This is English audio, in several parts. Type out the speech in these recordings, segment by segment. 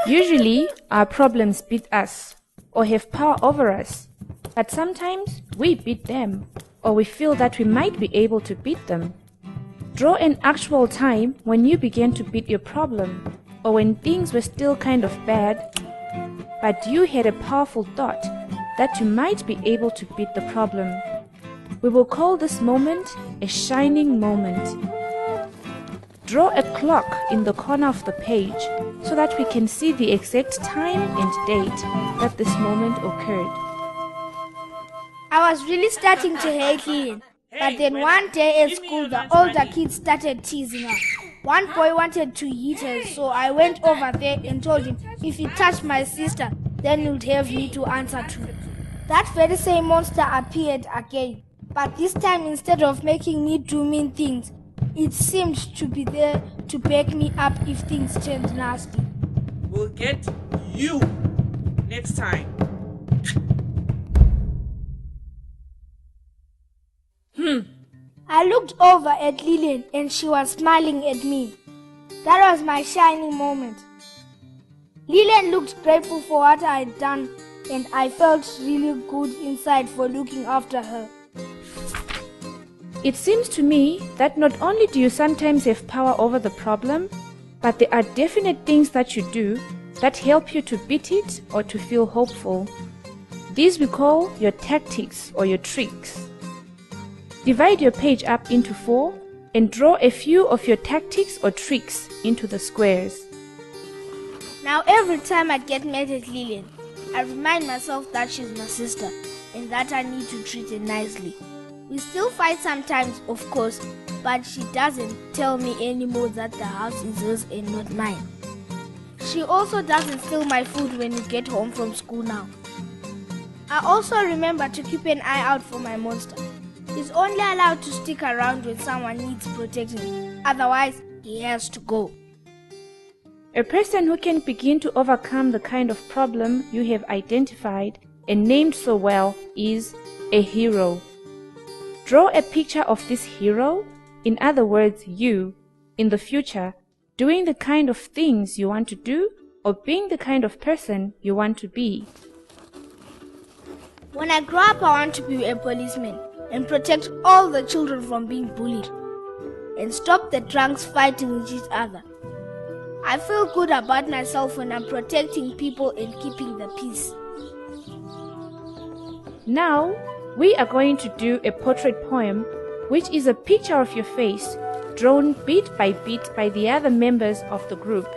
Usually, our problems beat us or have power over us, but sometimes we beat them or we feel that we might be able to beat them. Draw an actual time when you began to beat your problem or when things were still kind of bad, but you had a powerful thought that you might be able to beat the problem. We will call this moment a shining moment. Draw a clock in the corner of the page so that we can see the exact time and date that this moment occurred. I was really starting to hate Lillian, but then one day at school the older kids started teasing her. One boy wanted to hit her, so I went over there and told him if he touched my sister, then he'd have me to answer to. That very same monster appeared again, but this time instead of making me do mean things, it seemed to be there to back me up if things turned nasty. We'll get you next time. I looked over at Lillian and she was smiling at me. That was my shining moment. Lillian looked grateful for what I had done and I felt really good inside for looking after her. It seems to me that not only do you sometimes have power over the problem, but there are definite things that you do that help you to beat it or to feel hopeful. These we call your tactics or your tricks. Divide your page up into 4 and draw a few of your tactics or tricks into the squares. Now every time I get mad at Lillian, I remind myself that she's my sister and that I need to treat her nicely. We still fight sometimes, of course, but she doesn't tell me anymore that the house is hers and not mine. She also doesn't steal my food when we get home from school now. I also remember to keep an eye out for my monster. He's only allowed to stick around when someone needs protecting, otherwise he has to go. A person who can begin to overcome the kind of problem you have identified and named so well is a hero. Draw a picture of this hero, in other words you, in the future, doing the kind of things you want to do or being the kind of person you want to be. When I grow up, I want to be a policeman and protect all the children from being bullied and stop the drunks fighting with each other. I feel good about myself when I'm protecting people and keeping the peace. Now, we are going to do a portrait poem, which is a picture of your face, drawn bit by the other members of the group,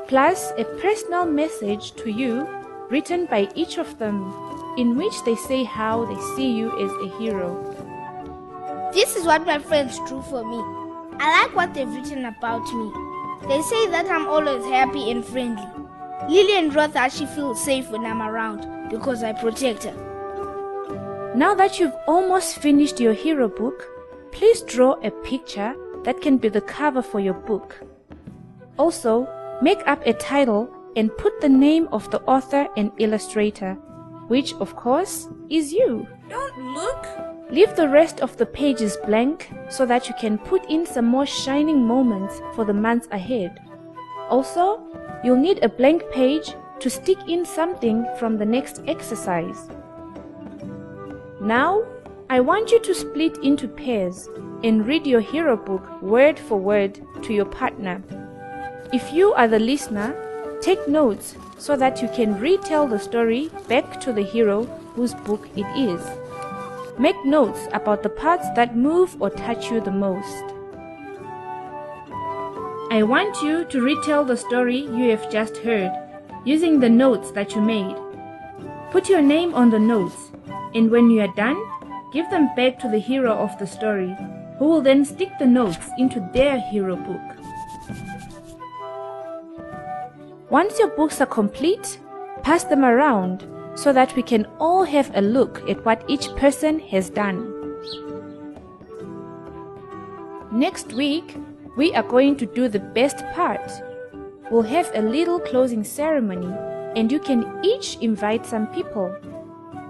plus a personal message to you written by each of them, in which they say how they see you as a hero. This is what my friends drew for me. I like what they've written about me. They say that I'm always happy and friendly. Lillian wrote that she feels safe when I'm around because I protect her. Now that you've almost finished your hero book, please draw a picture that can be the cover for your book. Also, make up a title and put the name of the author and illustrator, which of course is you. Don't look. Leave the rest of the pages blank so that you can put in some more shining moments for the months ahead. Also, you'll need a blank page to stick in something from the next exercise. Now, I want you to split into pairs and read your hero book word for word to your partner. If you are the listener, take notes so that you can retell the story back to the hero whose book it is. Make notes about the parts that move or touch you the most. I want you to retell the story you have just heard using the notes that you made. Put your name on the notes, and when you are done, give them back to the hero of the story, who will then stick the notes into their hero book. Once your books are complete, pass them around so that we can all have a look at what each person has done. Next week, we are going to do the best part. We'll have a little closing ceremony and you can each invite some people.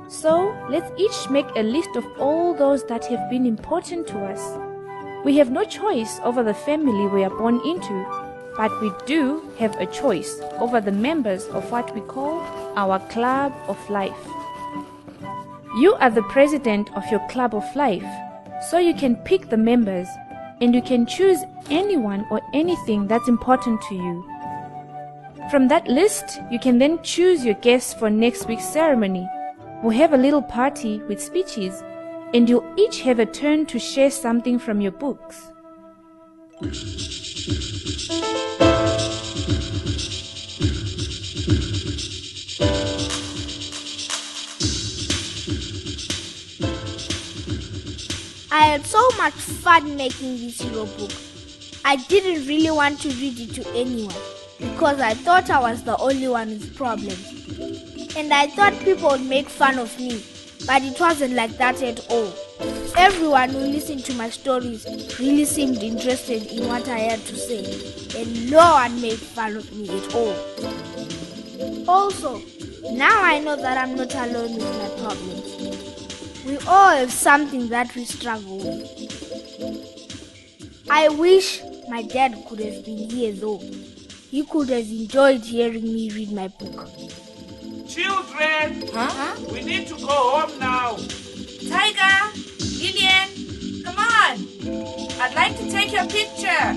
So let's each make a list of all those that have been important to us. We have no choice over the family we are born into, but we do have a choice over the members of what we call our club of life. You are the president of your club of life, so you can pick the members and you can choose anyone or anything that's important to you. From that list, you can then choose your guests for next week's ceremony. We'll have a little party with speeches, and you'll each have a turn to share something from your books. I had so much fun making this hero book. I didn't really want to read it to anyone because I thought I was the only one with problems. And I thought people would make fun of me, but it wasn't like that at all. Everyone who listened to my stories really seemed interested in what I had to say, and no one made fun of me at all. Also, now I know that I'm not alone with my problems. We all have something that we struggle with. I wish my dad could have been here though. He could have enjoyed hearing me read my book. Children, we need to go home now. Tiger, Lillian, come on. I'd like to take your picture.